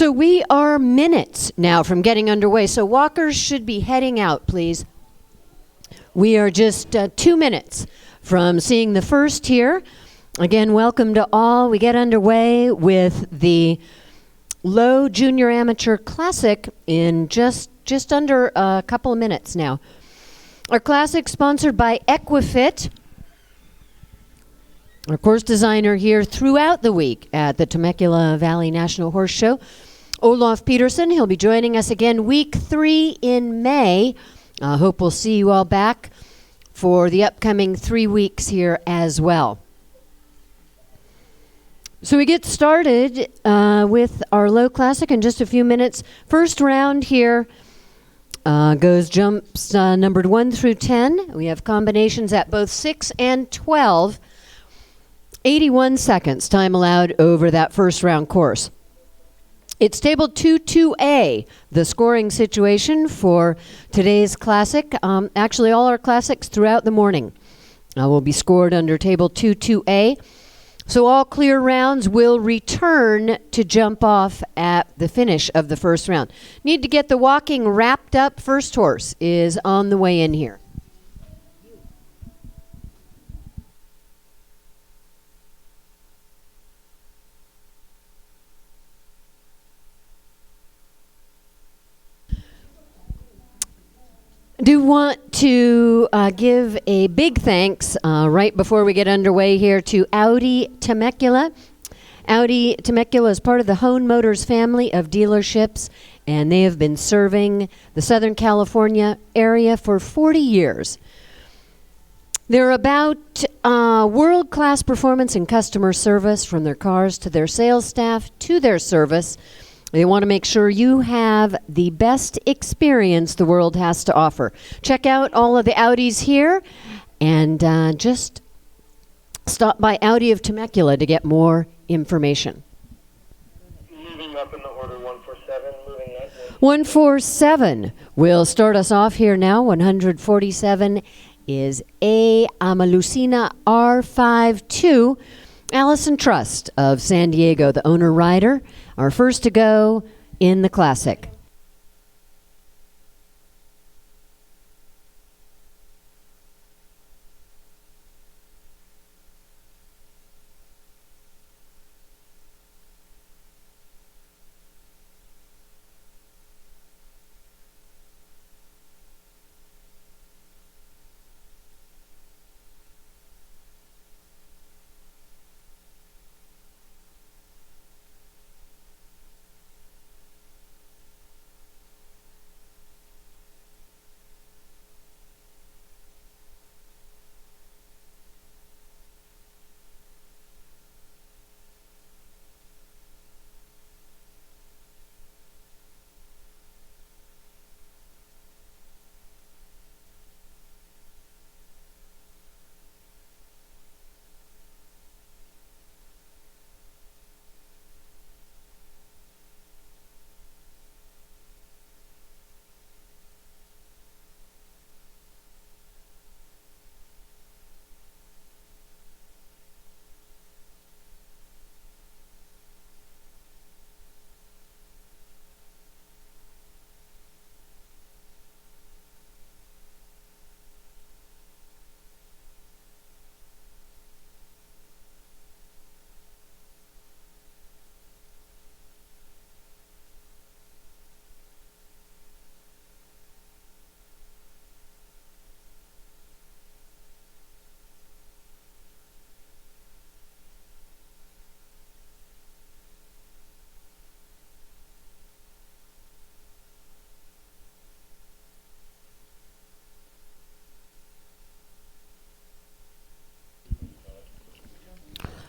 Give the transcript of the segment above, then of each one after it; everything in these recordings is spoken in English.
So we are minutes now from getting underway, so walkers should be heading out, please. We are just 2 minutes from seeing the first here. Again, welcome to all. We get underway with the Low Junior Amateur Classic in just under a couple of minutes now. Our classic sponsored by Equifit, our course designer here throughout the week at the Temecula Valley National Horse Show. Olaf Peterson, he'll be joining us again week 3 in May. I hope we'll see you all back for the upcoming 3 weeks here as well. So we get started with our Low Classic in just a few minutes. First round here goes jumps numbered 1 through 10. We have combinations at both 6 and 12. 81 seconds time allowed over that first round course. It's table 2-2A, the scoring situation for today's classic. Actually, all our classics throughout the morning will be scored under table 2-2A. So all clear rounds will return to jump off at the finish of the first round. Need to get the walking wrapped up. First horse is on the way in here. Do want to give a big thanks right before we get underway here to Audi Temecula. Audi Temecula is part of the Hone Motors family of dealerships, and they have been serving the Southern California area for 40 years. They're about world-class performance and customer service, from their cars to their sales staff to their service. They want to make sure you have the best experience the world has to offer. Check out all of the Audis here, and just stop by Audi of Temecula to get more information. Moving up in the order, 147, moving up. 147 will start us off here now. 147 is A. Amalucina R52. Allison Trust of San Diego, the owner rider, our first to go in the classic.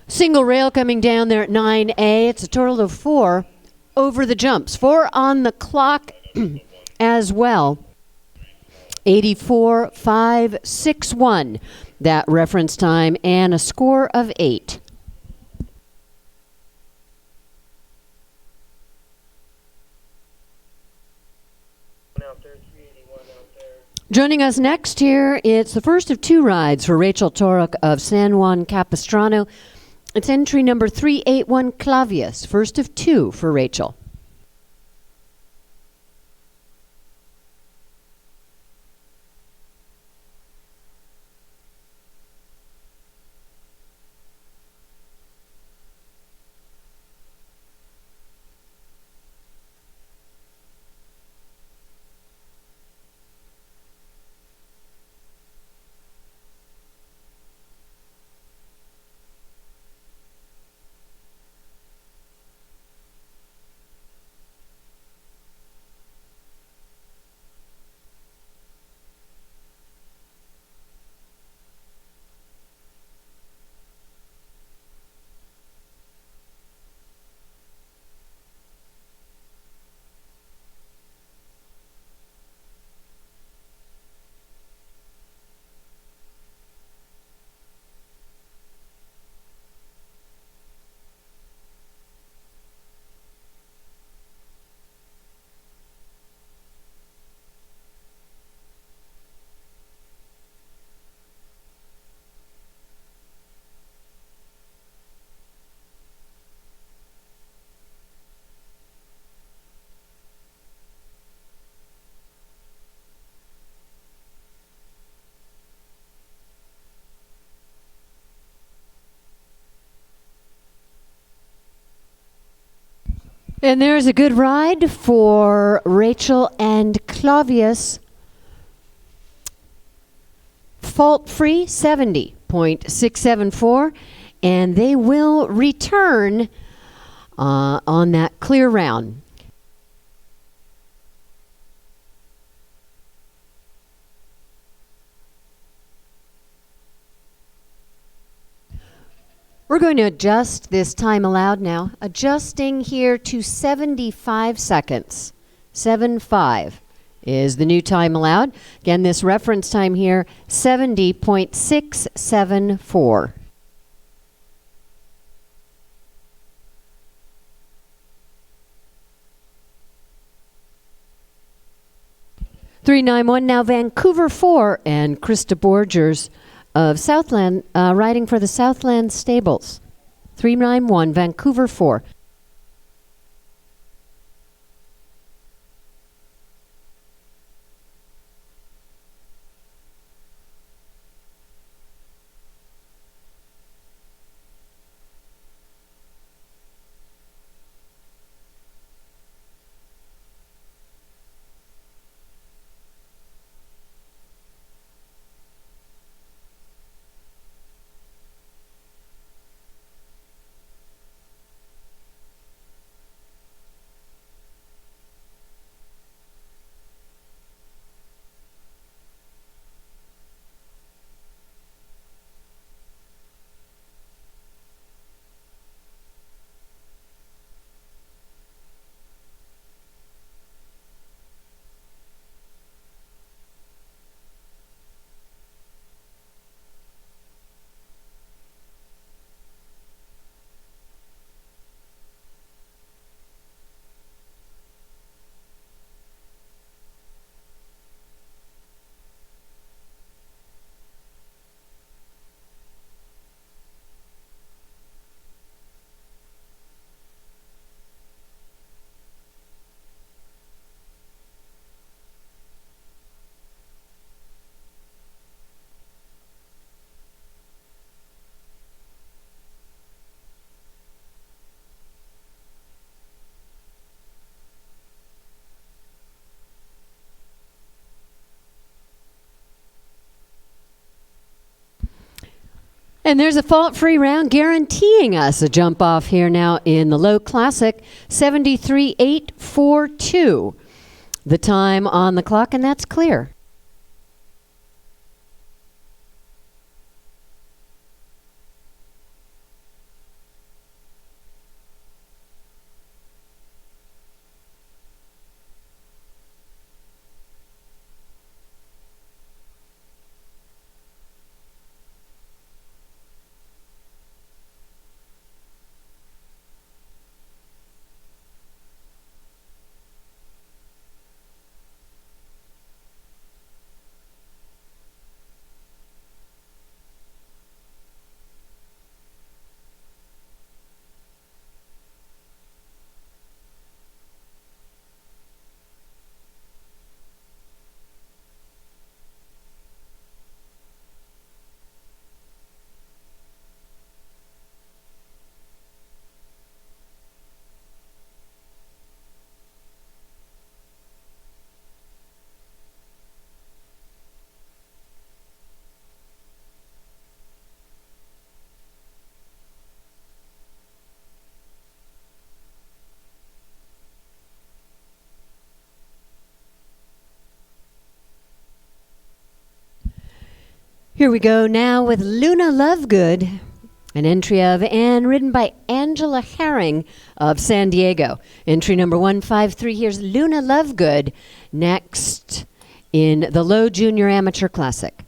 Single rail coming down there at 9A. It's a total of 4 over the jumps. 4 on the clock as well. 84.561, that reference time, and a score of 8. Joining us next here, it's the first of 2 rides for Rachel Torok of San Juan Capistrano. It's entry number 381, Clavius, first of 2 for Rachel. And there's a good ride for Rachel and Clavius. Fault free 70.674, and they will return on that clear round. We're going to adjust this time allowed now, adjusting here to 75 seconds. 75 is the new time allowed. Again, this reference time here, 70.674. .391 now Vancouver 4 and Krista Borgers of Southland riding for the Southland Stables. 391 Vancouver 4. And there's a fault-free round guaranteeing us a jump off here now in the low classic, 73.842. The time on the clock, and that's clear. Here we go now with Luna Lovegood, an entry of and ridden by Angela Herring of San Diego. Entry number 153. Here's Luna Lovegood next in the Low Junior Amateur Classic.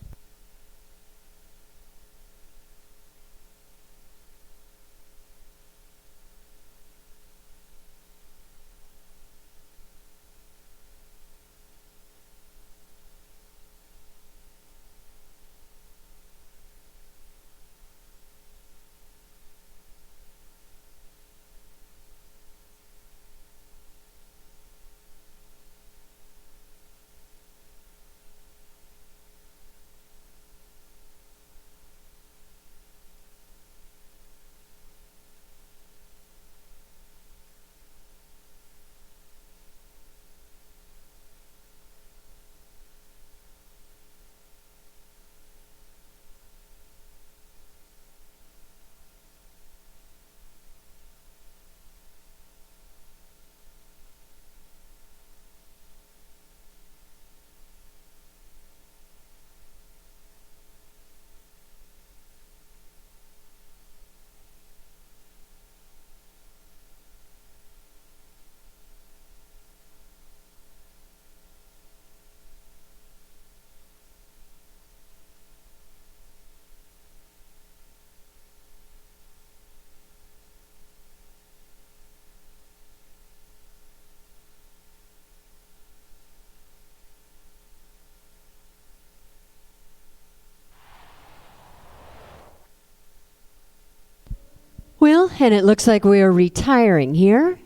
and it looks like we are retiring here.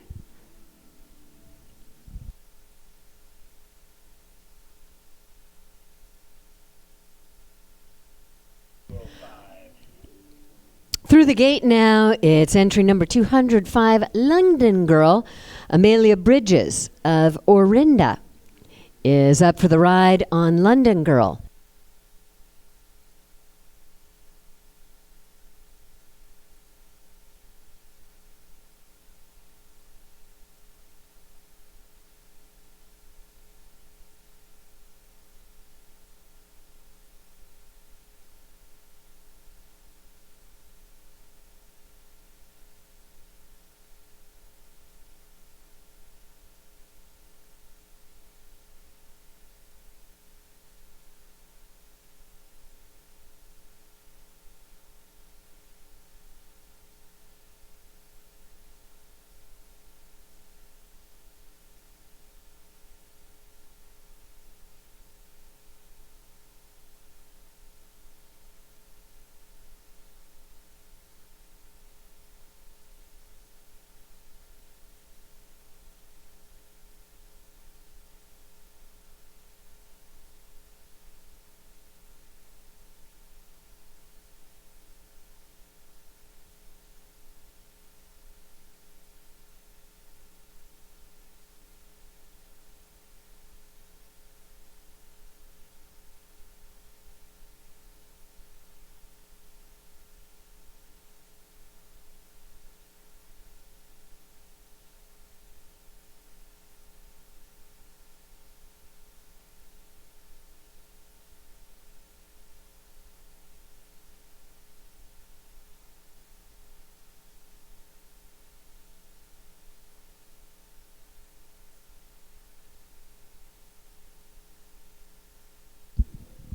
Through the gate now, it's entry number 205, London Girl. Amelia Bridges of Orinda is up for the ride on London Girl.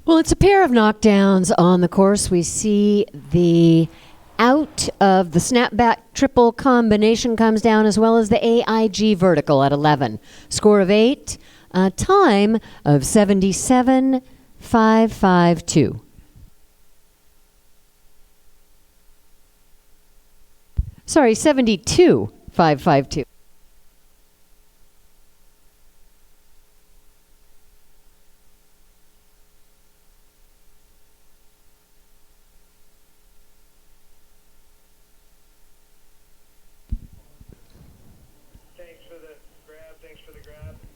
Well, it's a pair of knockdowns on the course. We see the out of the snapback triple combination comes down, as well as the AIG vertical at 11. Score of 8, time of 77.552. Sorry, 72.552.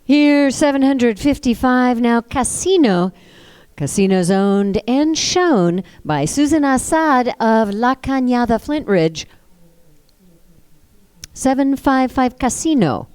Here, 755 now, Casino. Casino's owned and shown by Susan Assad of La Cañada Flintridge. 755 Casino.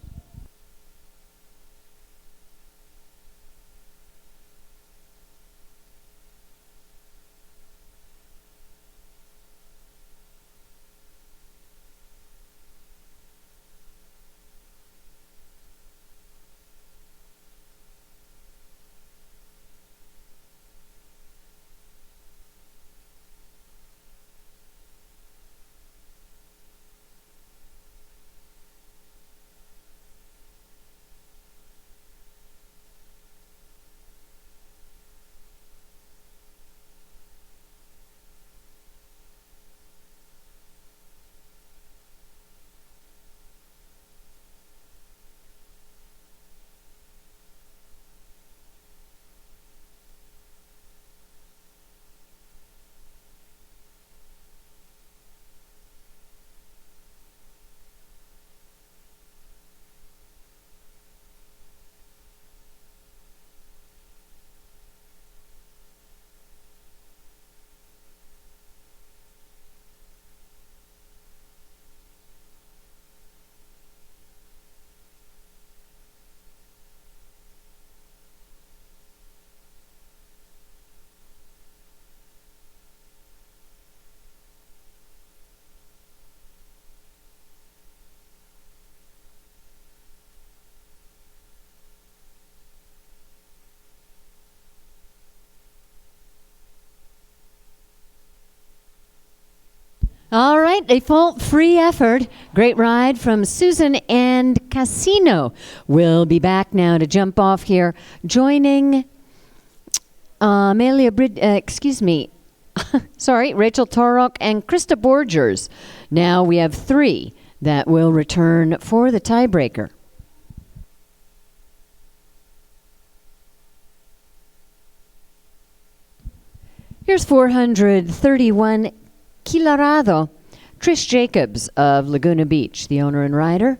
All right, a fault-free effort. Great ride from Susan and Casino. We'll be back now to jump off here, joining Rachel Torok and Krista Borgers Now we have 3 that will return for the tiebreaker. Here's 431 Kilarado, Trish Jacobs of Laguna Beach, the owner and rider.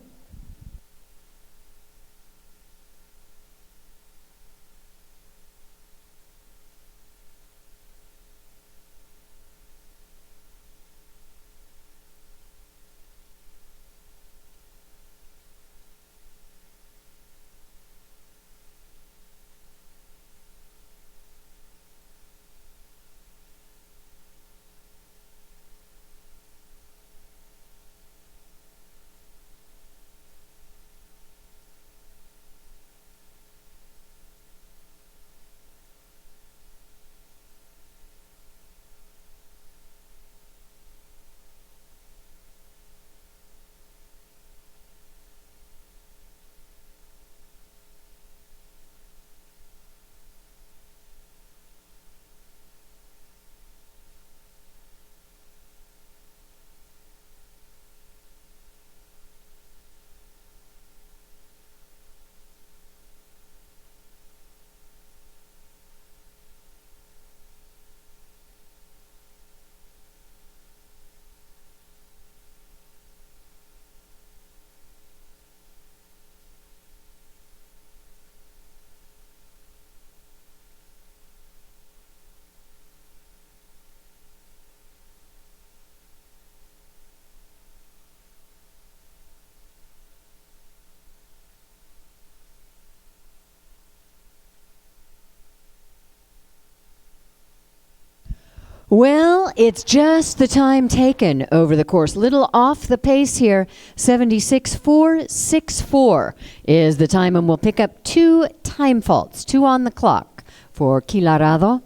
Well, it's just the time taken over the course. Little off the pace here. 76.464 is the time, and we'll pick up 2 time faults, 2 on the clock for Kilarado.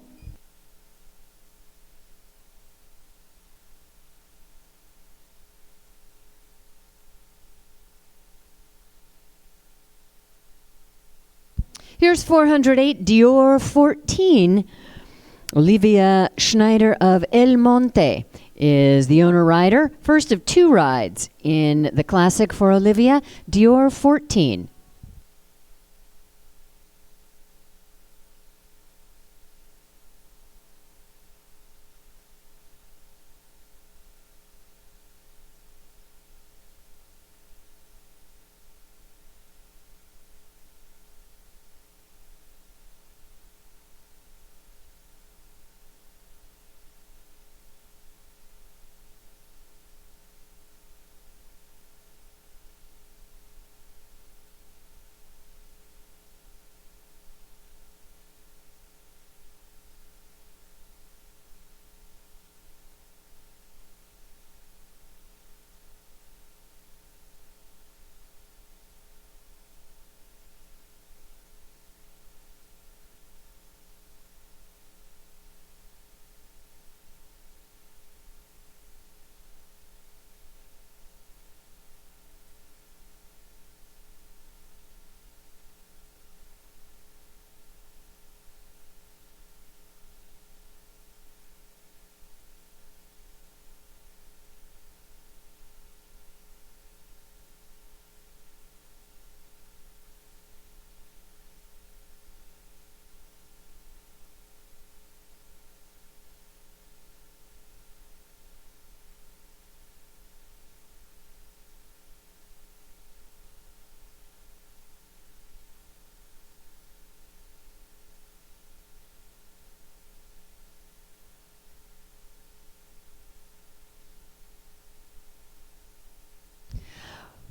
Here's 408 Dior 14. Olivia Schneider of El Monte is the owner-rider. First of 2 rides in the Classic for Olivia, Dior 14.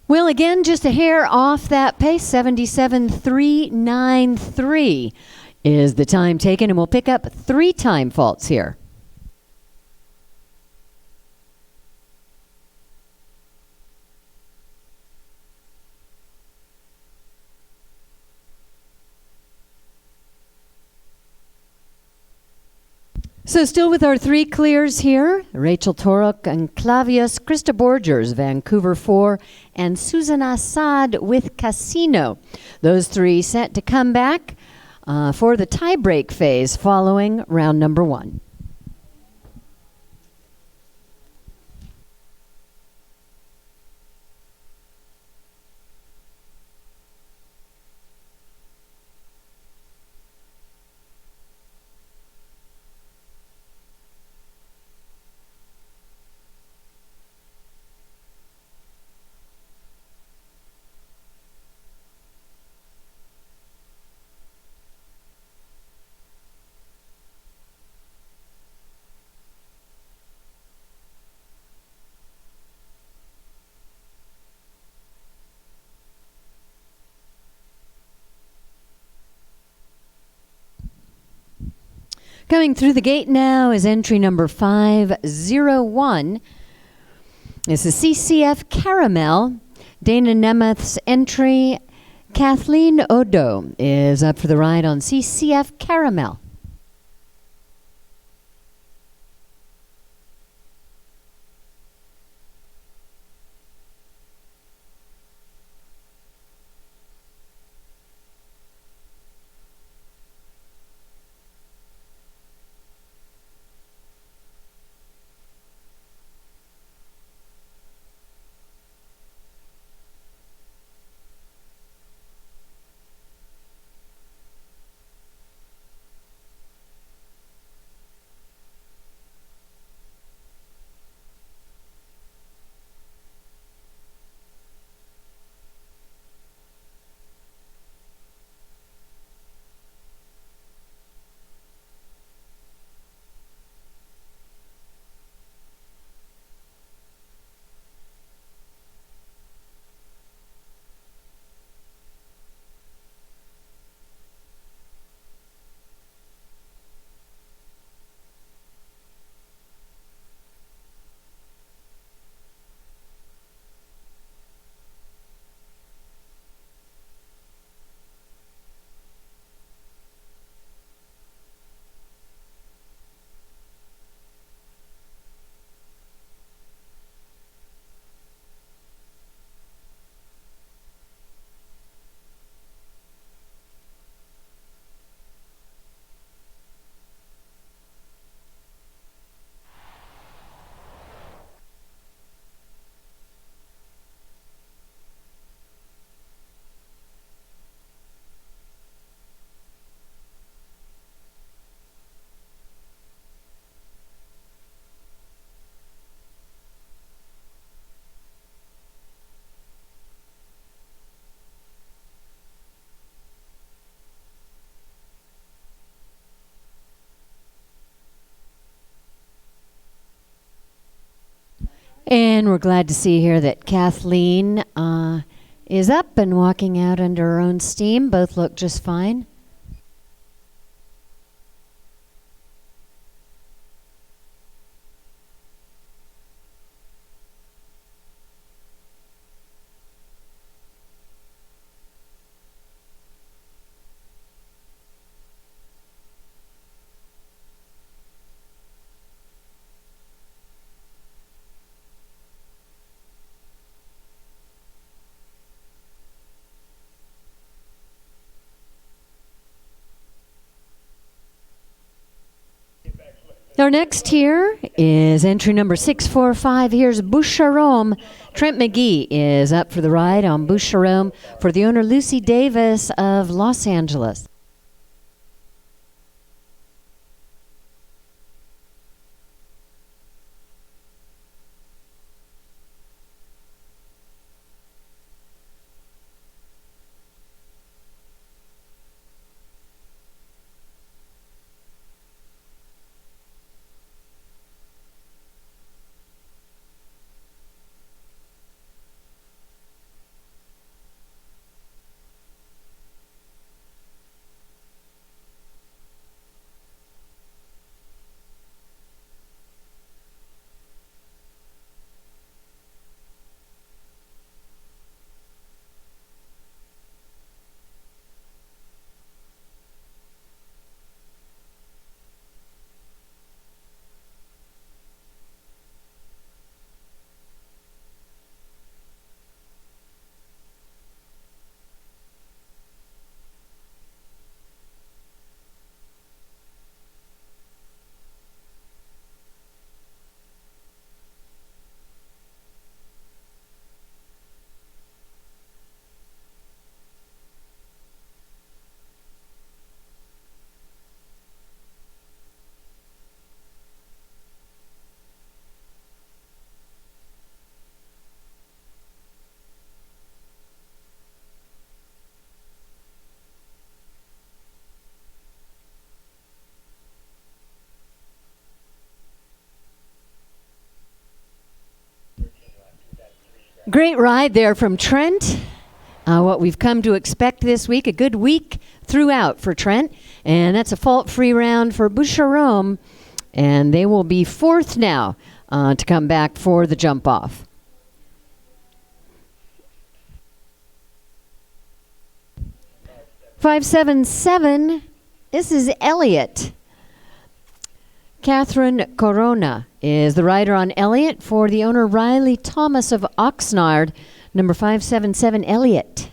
Well, again, just a hair off that pace. 77.393 is the time taken, and we'll pick up 3 time faults here. So still with our 3 clears here, Rachel Torok and Clavius, Krista Borgers, Vancouver 4, and Susan Assad with Casino. Those 3 set to come back for the tiebreak phase following round number 1. Coming through the gate now is entry number 501. This is CCF Caramel. Dana Nemeth's entry. Kathleen Odo is up for the ride on CCF Caramel. And we're glad to see here that Kathleen is up and walking out under her own steam. Both look just fine. Our next here is entry number 645. Here's Boucheron. Trent McGee is up for the ride on Boucheron for the owner Lucy Davis of Los Angeles. Great ride there from Trent. what we've come to expect this week, a good week throughout for Trent. And that's a fault-free round for Boucheron. And they will be fourth now to come back for the jump off. "577, this is Elliot. Catherine Corona is the rider on Elliot for the owner Riley Thomas of Oxnard. Number 577, Elliot.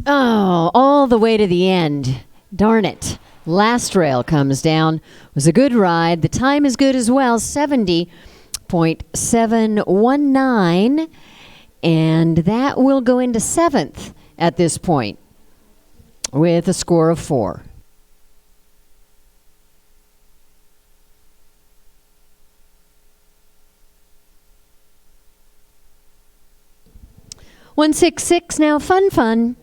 Oh, all the way to the end. Darn it. Last rail comes down. It was a good ride. The time is good as well, 70.719. And that will go into seventh at this point with a score of 4. "166 now, Fun Fun.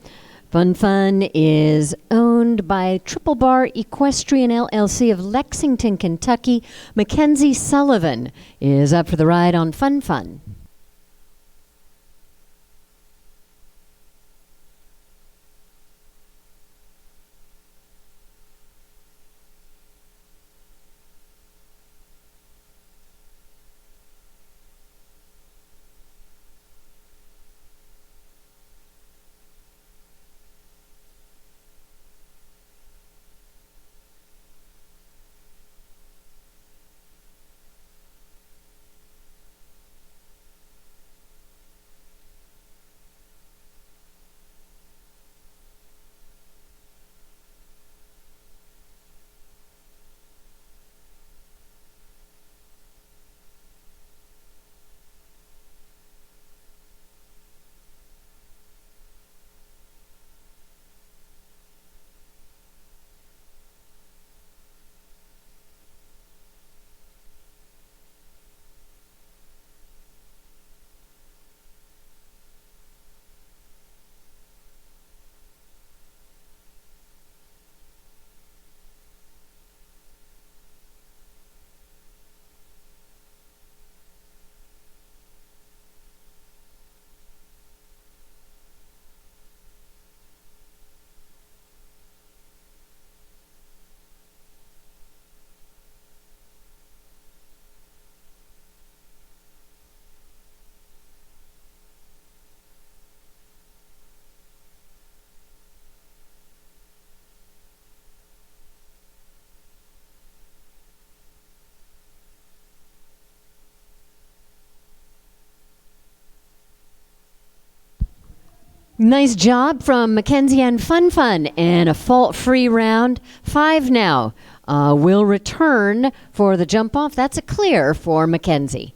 Fun Fun is owned by Triple Bar Equestrian LLC of Lexington, Kentucky. Mackenzie Sullivan is up for the ride on Fun Fun. Nice job from Mackenzie and Fun Fun, and a fault-free round. 5 now will return for the jump off. That's a clear for Mackenzie.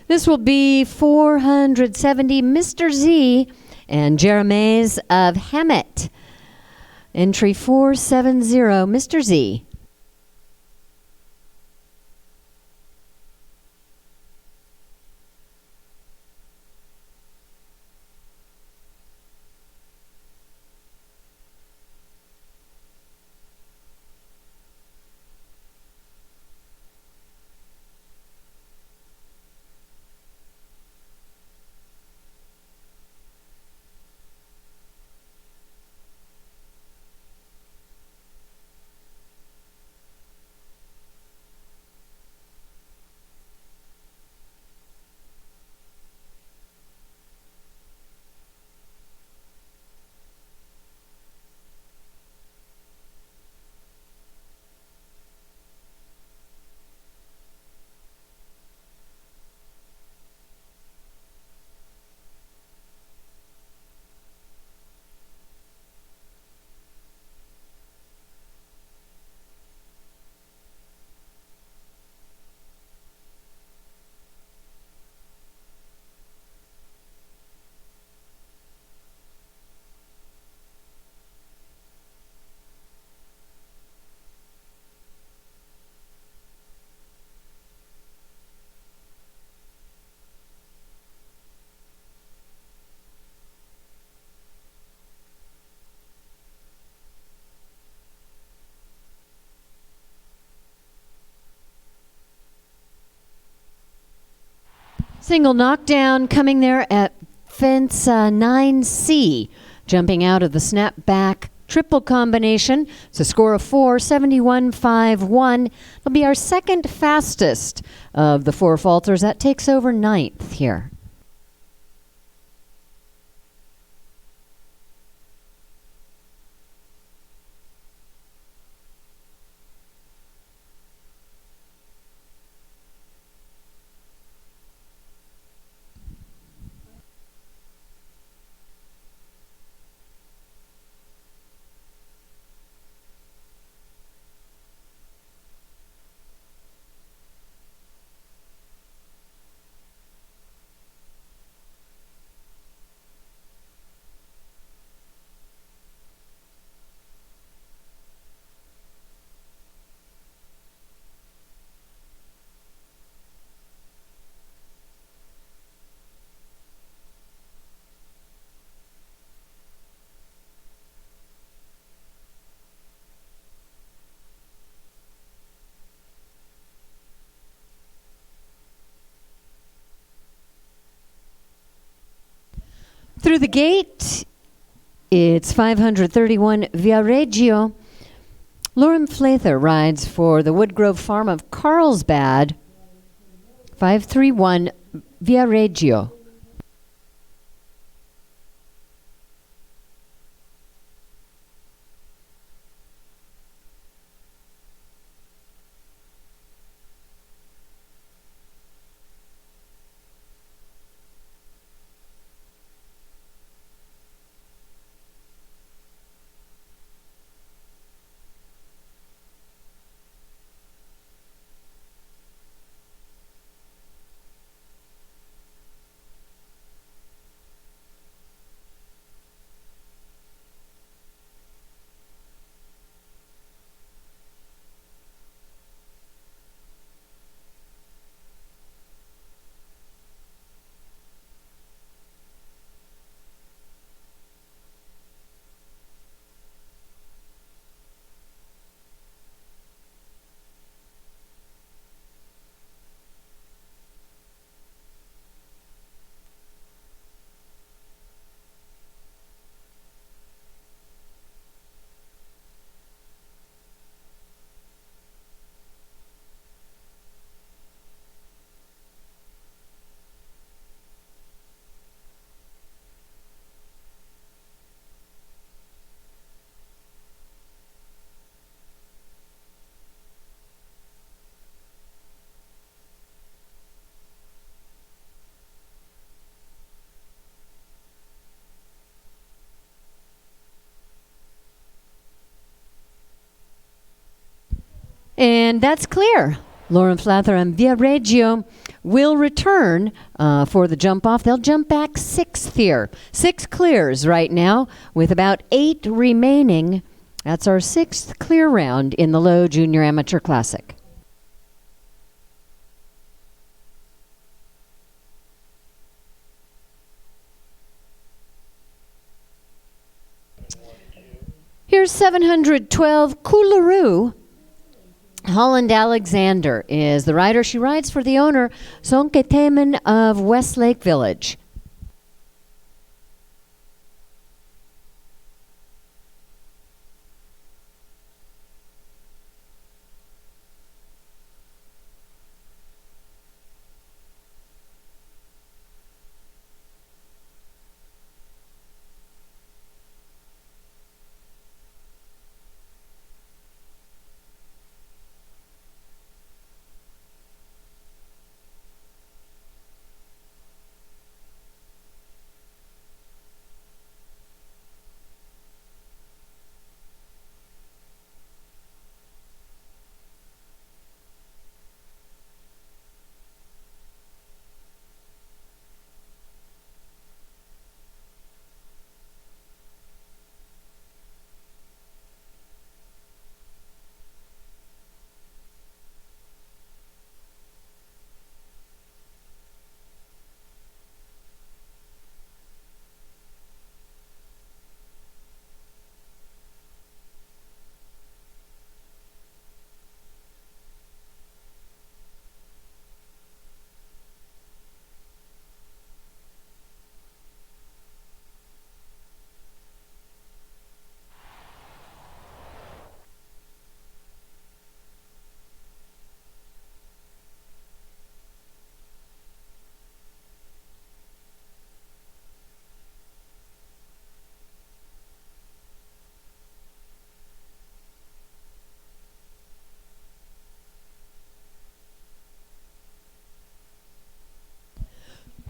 This will be 470, Mr. Z and Jeremiah's of Hammett. Entry 470, Mr. Z. Single knockdown coming there at fence 9C, jumping out of the snap back triple combination. It's a score of 4, 71.51. It'll be our second fastest of the 4 falters. That takes over 9th here. Through the gate, it's 531 Viareggio. Lauren Flather rides for the Woodgrove Farm of Carlsbad. 531 Viareggio. And that's clear. Lauren Flather and Viareggio will return for the jump off. They'll jump back 6th here. 6 clears right now with about 8 remaining. That's our 6th clear round in the Low Junior Amateur Classic. Here's 712 Coolaroo. Holland Alexander is the rider. She rides for the owner, Sonke Temen of Westlake Village.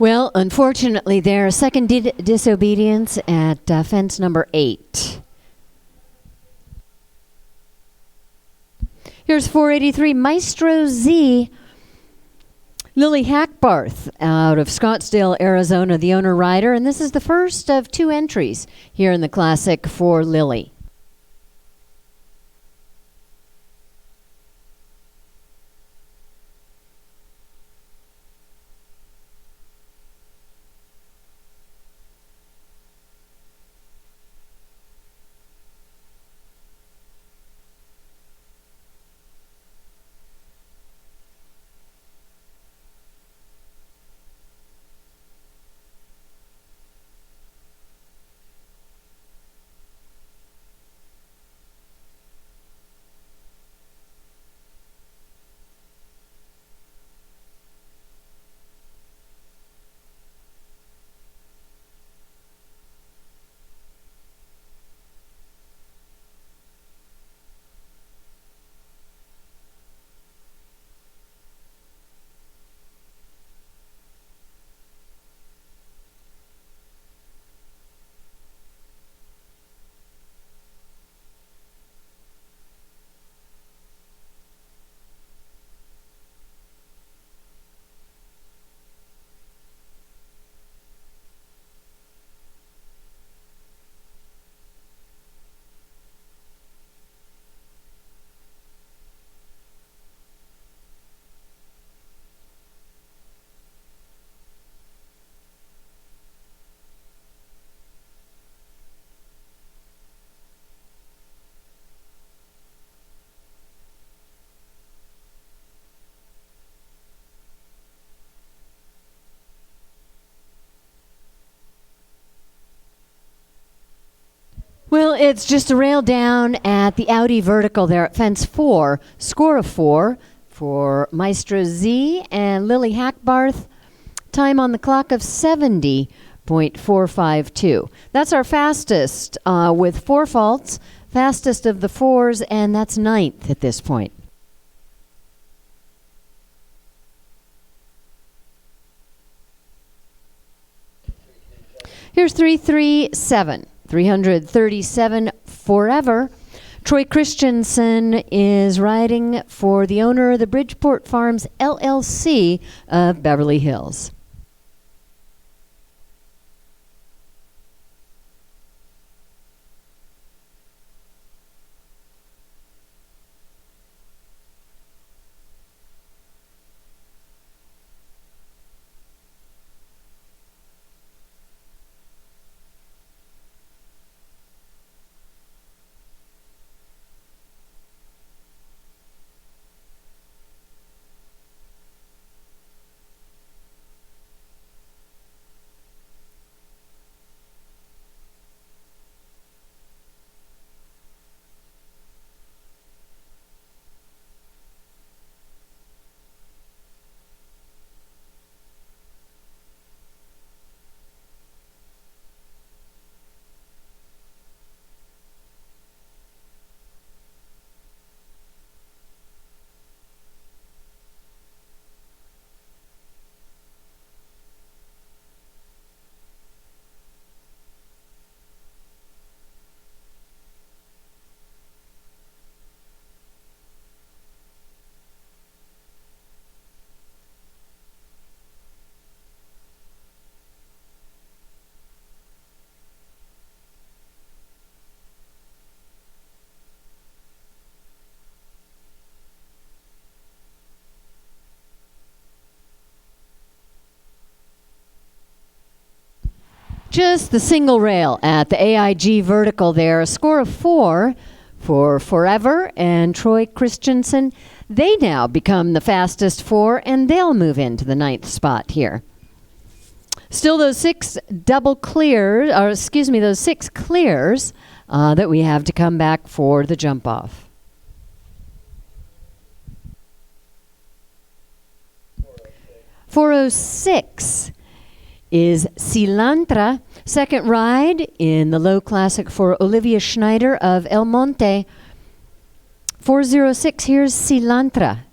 Well, unfortunately, there, second disobedience at fence number 8. Here's 483 Maestro Z. Lily Hackbarth out of Scottsdale, Arizona, the owner rider, and this is the first of 2 entries here in the Classic for Lily. Well, it's just a rail down at the Audi vertical there at fence 4. Score of 4 for Maestro Z and Lily Hackbarth. Time on the clock of 70.452. That's our fastest with 4 faults. Fastest of the 4s, and that's 9th at this point. Here's 337. 337 Forever. Troy Christensen is riding for the owner of the Bridgeport Farms LLC of Beverly Hills. Just the single rail at the AIG vertical there. A score of 4 for Forever and Troy Christensen. They now become the fastest 4, and they'll move into the 9th spot here. Still those 6 clears that we have to come back for the jump off. .406 is Cilantra. Second ride in the low classic for Olivia Schneider of El Monte. 406, here's Cilantra.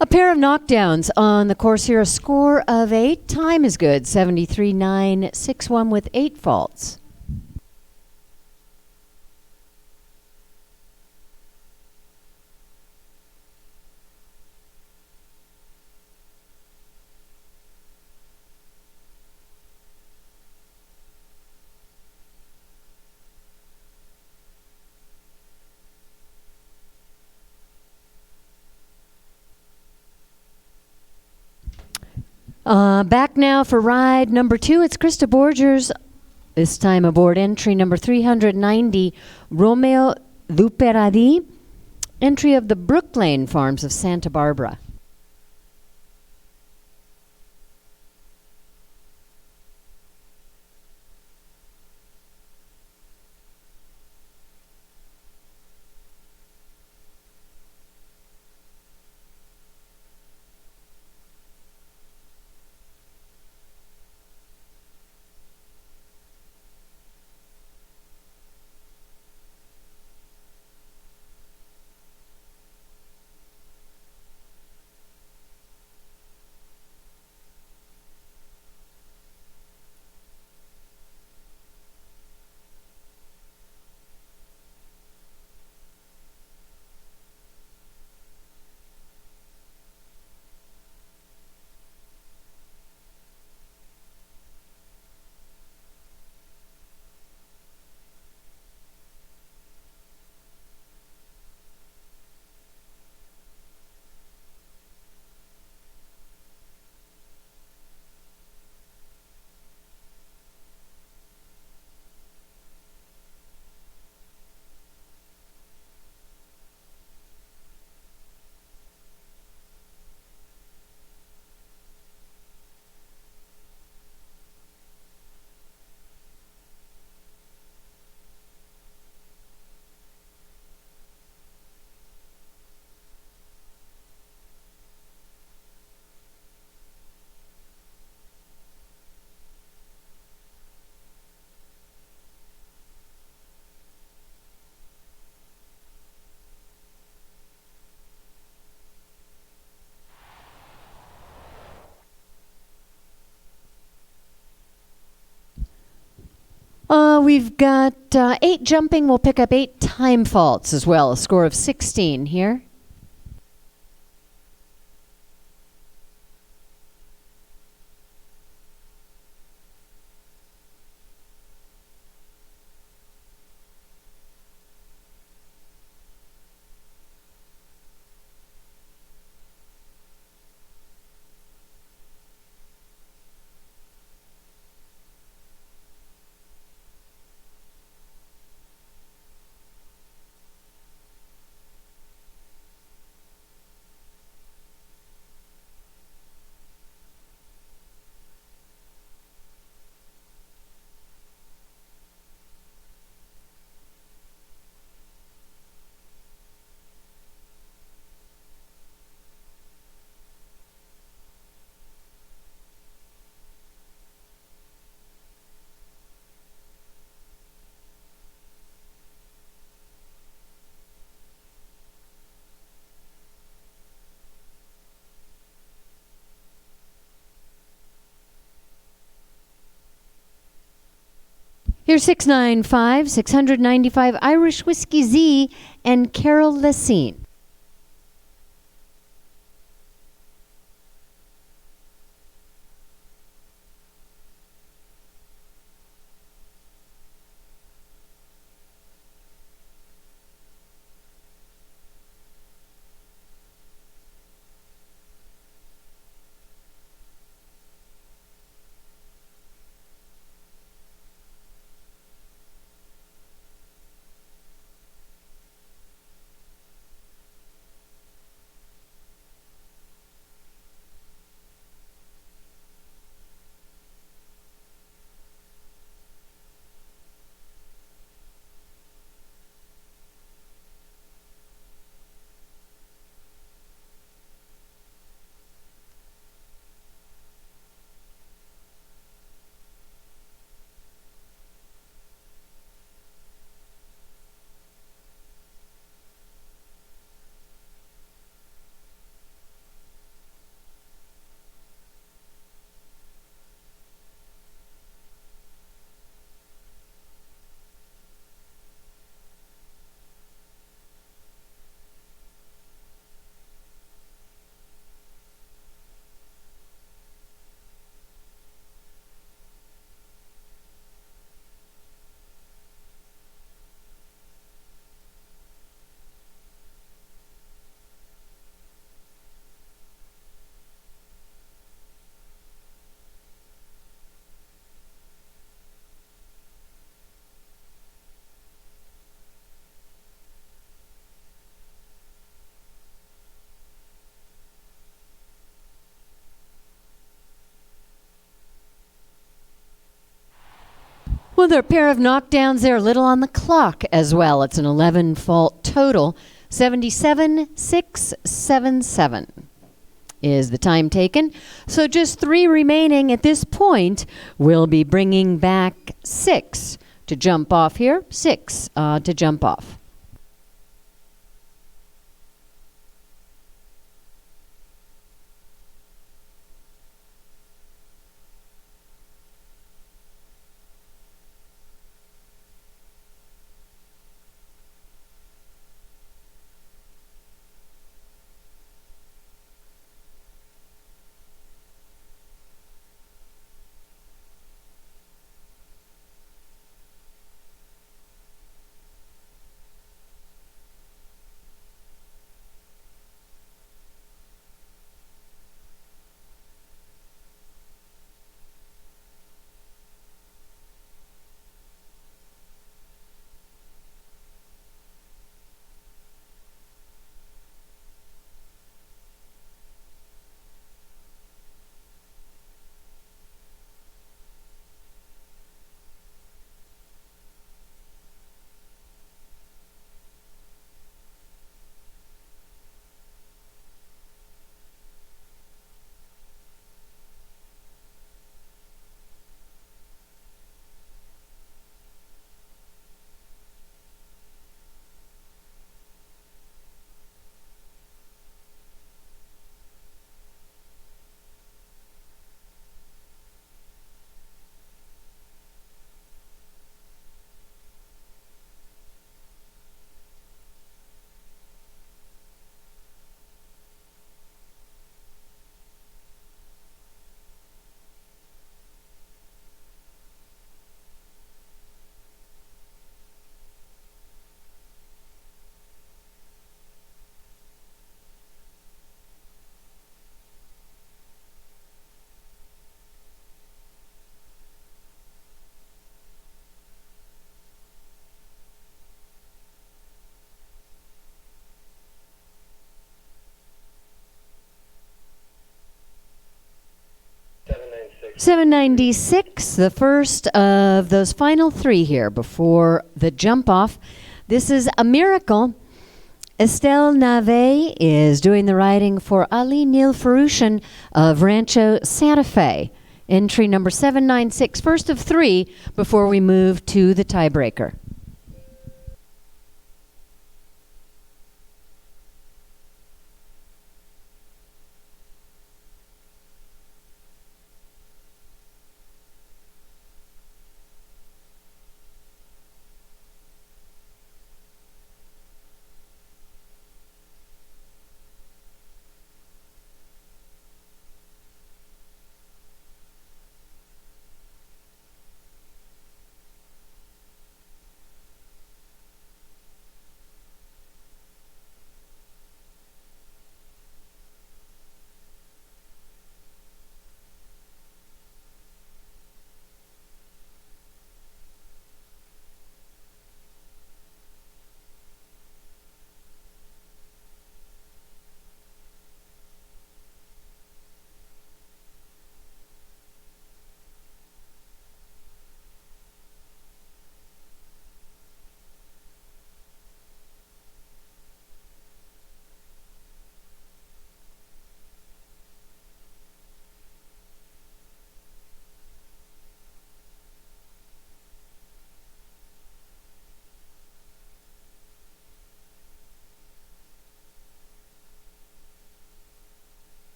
A pair of knockdowns on the course here. A score of 8. Time is good. 73.961 with 8 faults. Back now for ride number 2. It's Krista Borgers, this time aboard entry number 390, Romeo Luperadi, entry of the Brooklane Farms of Santa Barbara. We've got 8 jumping. We'll pick up 8 time faults as well. A score of 16 here. Here's 695, 695 Irish Whiskey Z and Carol Lessine. Another pair of knockdowns there, a little on the clock as well. It's an 11 fault total. 77,677 is the time taken. So just 3 remaining at this point. We'll be bringing back 6 to jump off here. 6 to jump off. $796, the first of those final 3 here before the jump off. This is a miracle. Estelle Nave is doing the riding for Ali Neil Farushan of Rancho Santa Fe. Entry number 796, first of 3 before we move to the tiebreaker.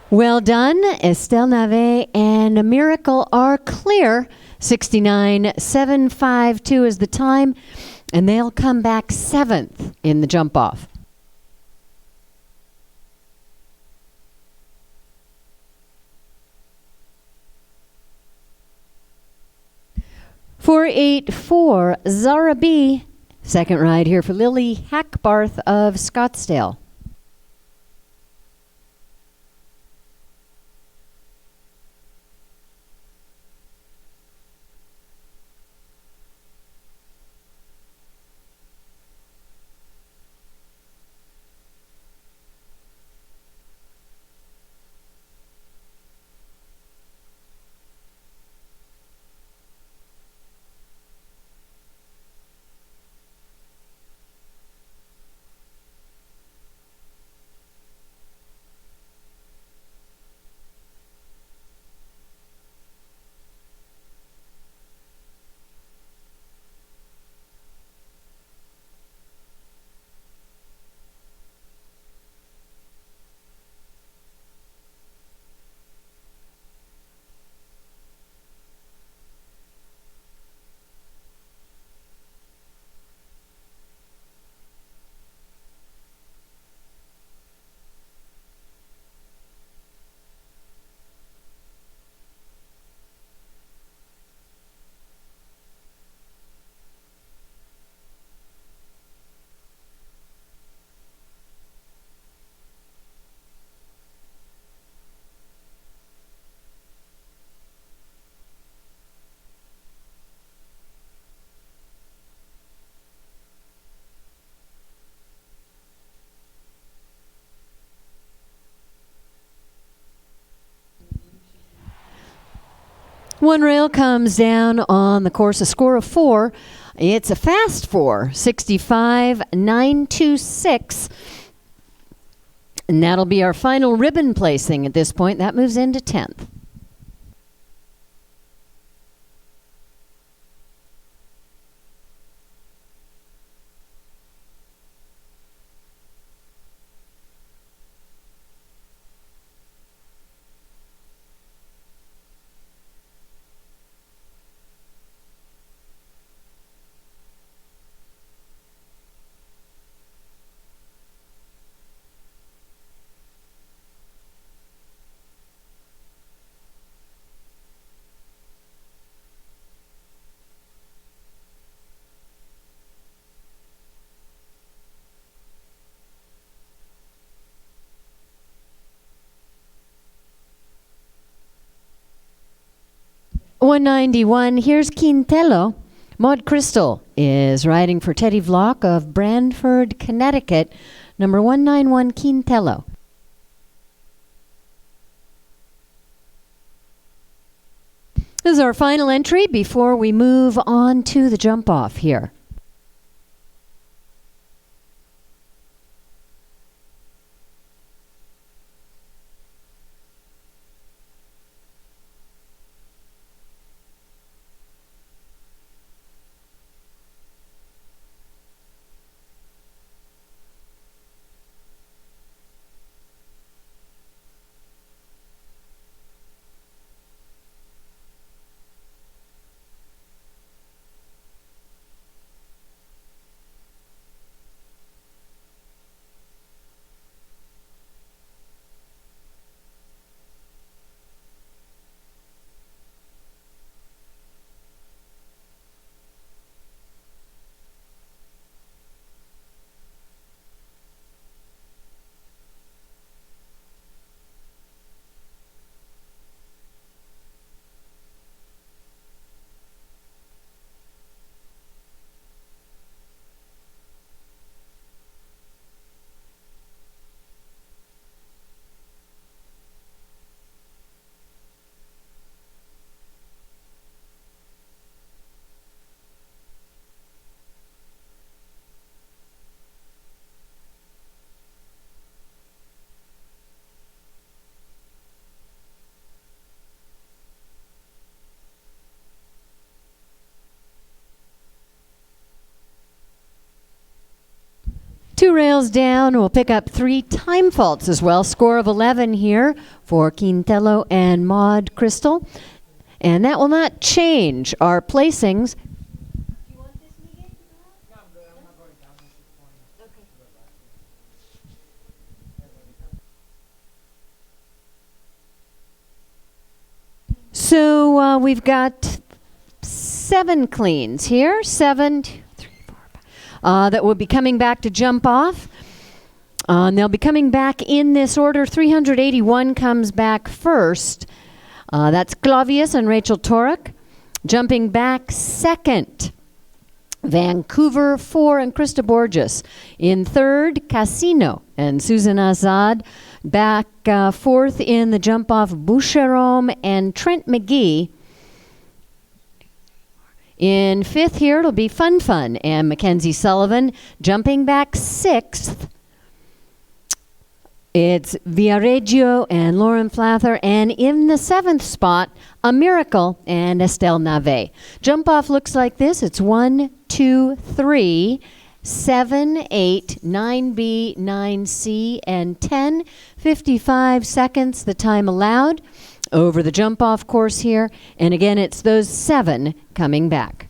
Well done. Estelle Nave and a miracle are clear. 69,752 is the time, and they'll come back 7th in the jump off. 484, Zara B. Second ride here for Lily Hackbarth of Scottsdale. One rail comes down on the course, a score of 4. It's a fast 4, 65.926. And that'll be our final ribbon placing at this point. That moves into 10th. $191. Here's Quintello. Maud Crystal is riding for Teddy Vlock of Branford, Connecticut. Number 191, Quintello. This is our final entry before we move on to the jump off here. Two rails down, we'll pick up 3 time faults as well. Score of 11 here for Quintello and Maud Crystal. And that will not change our placings. So we've got 7 cleans here. 7, 2, 3, 4, 5. That will be coming back to jump off. And they'll be coming back in this order. 381 comes back first. That's Clavius and Rachel Torek. Jumping back second, Vancouver 4 and Krista Borges. In third, Casino and Susan Azad. Back fourth in the jump-off, Boucheron and Trent McGee. In fifth here, it'll be Fun Fun and Mackenzie Sullivan. Jumping back sixth, it's Viareggio and Lauren Flather. And in the seventh spot, A Miracle and Estelle Nave. Jump off looks like this. It's 1, 2, 3, 7, 8, 9B, 9C, and 10. 55 seconds, the time allowed over the jump off course here. And again, it's those 7 coming back.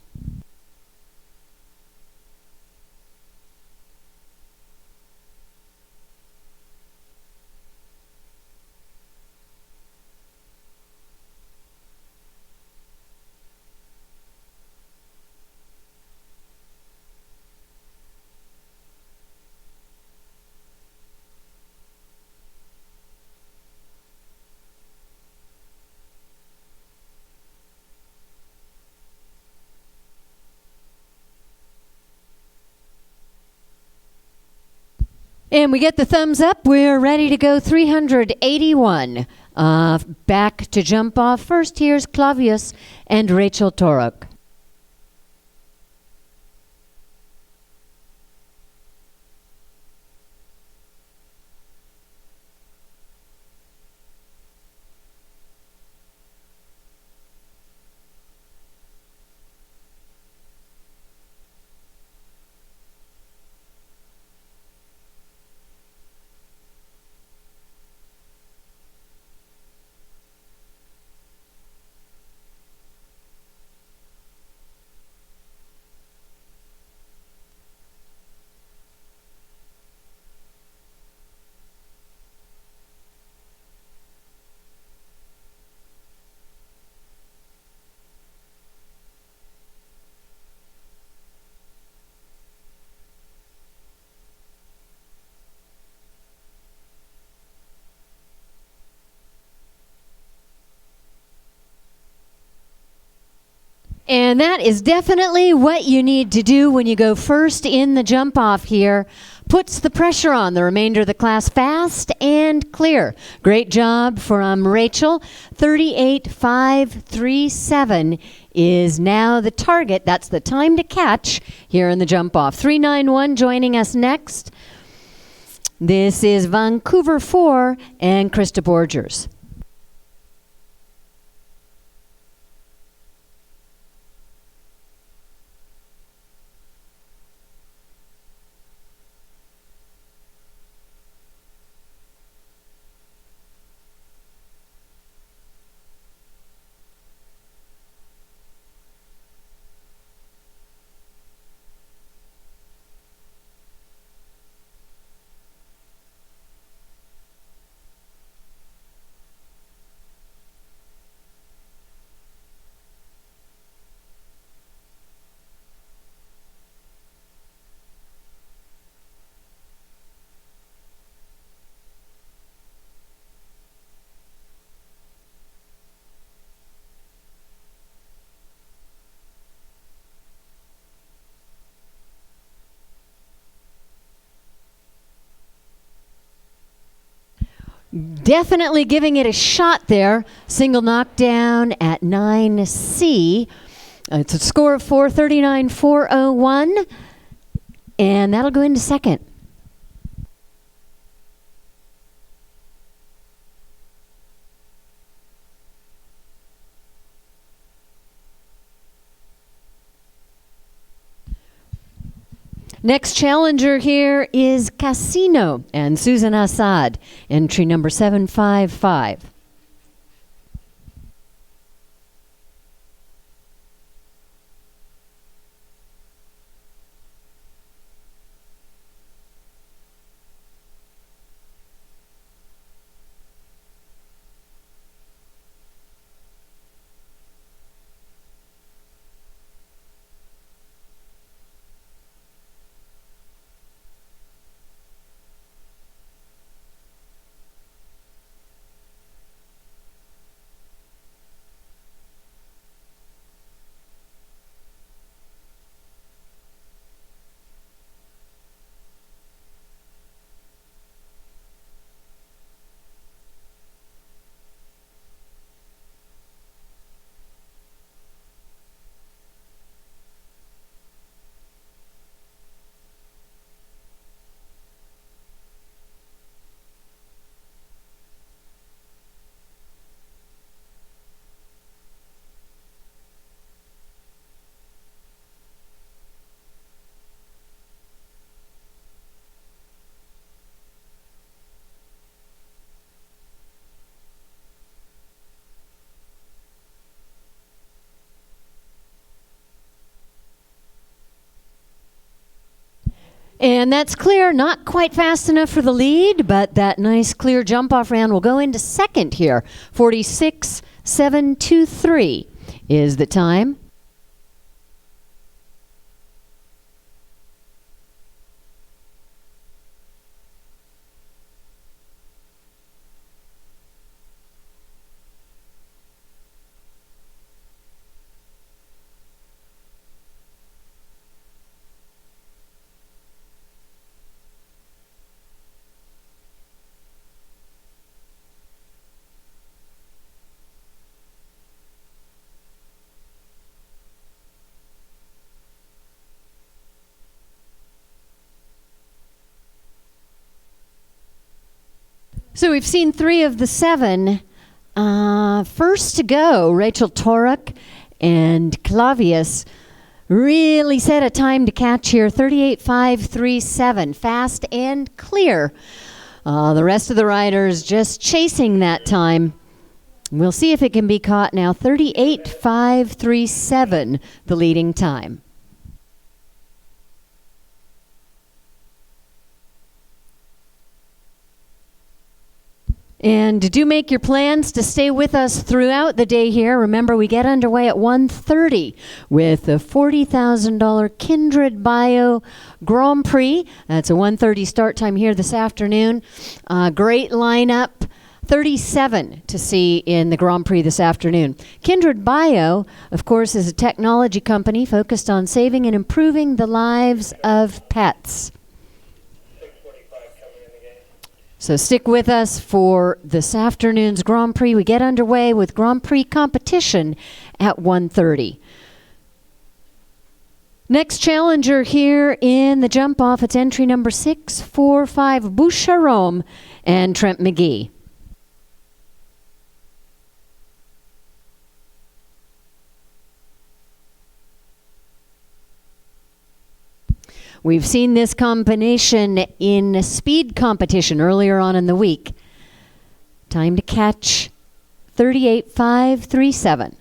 And we get the thumbs up. We're ready to go. 381. Back to jump off. First, here's Clavius and Rachel Torok. And that is definitely what you need to do when you go first in the jump off here. Puts the pressure on the remainder of the class fast and clear. Great job from Rachel. 38.537 is now the target. That's the time to catch here in the jump off. 391 joining us next. This is Vancouver 4 and Krista Borgers. Definitely giving it a shot there. Single knockdown at 9C. It's a score of 439.401. And that'll go into second. Next challenger here is Casino and Susan Assad, entry number 755. And that's clear, not quite fast enough for the lead, but that nice clear jump off round will go into second here. 46.723 is the time. So we've seen 3 of the 7. First to go, Rachel Toruk and Clavius really set a time to catch here, 38.537, fast and clear. The rest of the riders just chasing that time. We'll see if it can be caught now, 38.537, the leading time. And do make your plans to stay with us throughout the day here. Remember, we get underway at 1:30 with the $40,000 Kindred Bio Grand Prix. That's a 1:30 start time here this afternoon. Great lineup. 37 to see in the Grand Prix this afternoon. Kindred Bio, of course, is a technology company focused on saving and improving the lives of pets. So stick with us for this afternoon's Grand Prix. We get underway with Grand Prix competition at 1:30. Next challenger here in the jump off, it's entry number 645, Boucheron and Trent McGee. We've seen this combination in speed competition earlier on in the week. Time to catch 38.537.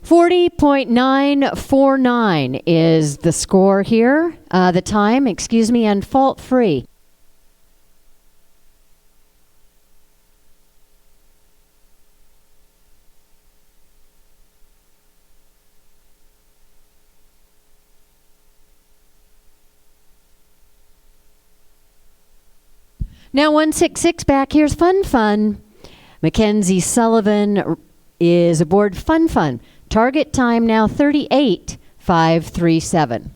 .949 is the score here, the time, and fault free. Now 166 back, here's Fun. Mackenzie Sullivan is aboard Fun. Target time now 38.537.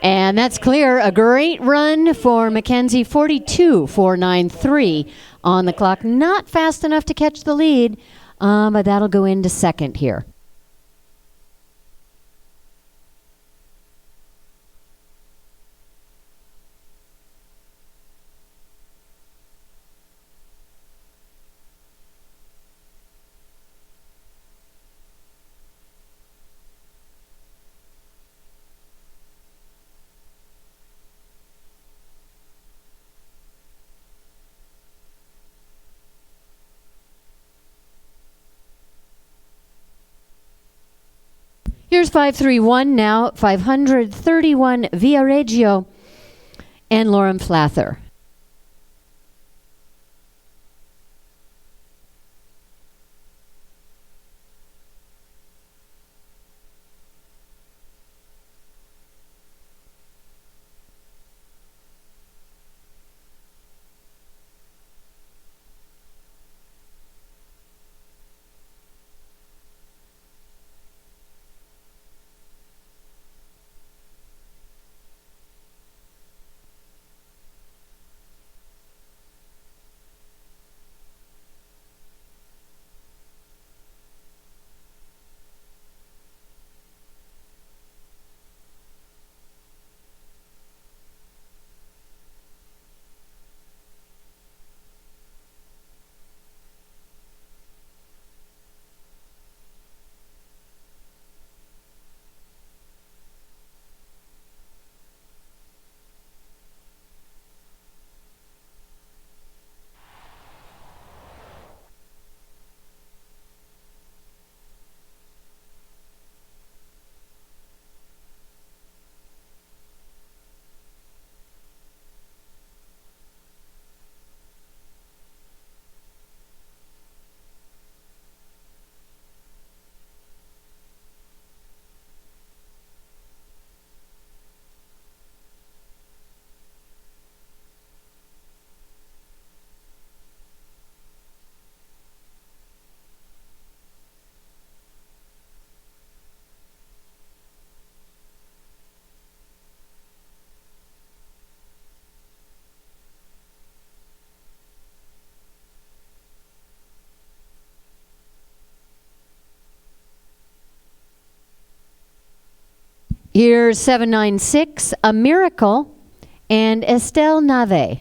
And that's clear. A great run for Mackenzie, 42.493 on the clock. Not fast enough to catch the lead, but that'll go into second here. Here's 531 now, 531 Viareggio and Lauren Flather. Here's 796, A Miracle, and Estelle Nave.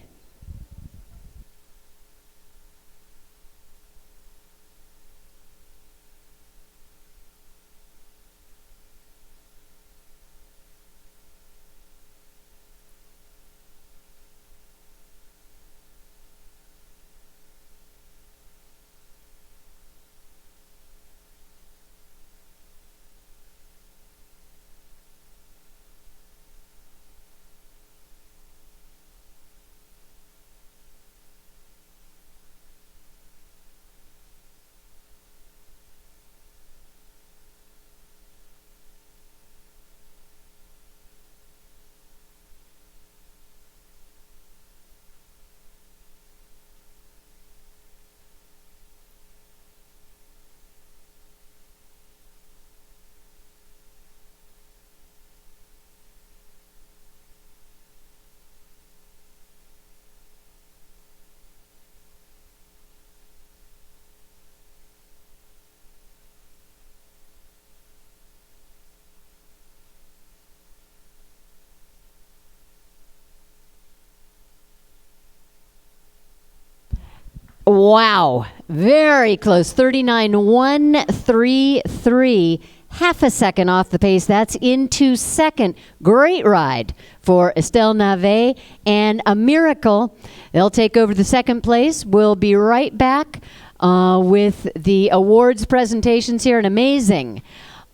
Wow, very close. 39.133, half a second off the pace. That's into second. Great ride for Estelle Nave and A Miracle. They'll take over the second place. We'll be right back with the awards presentations here. An amazing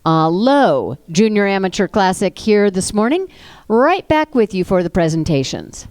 low junior amateur classic here this morning. Right back with you for the presentations.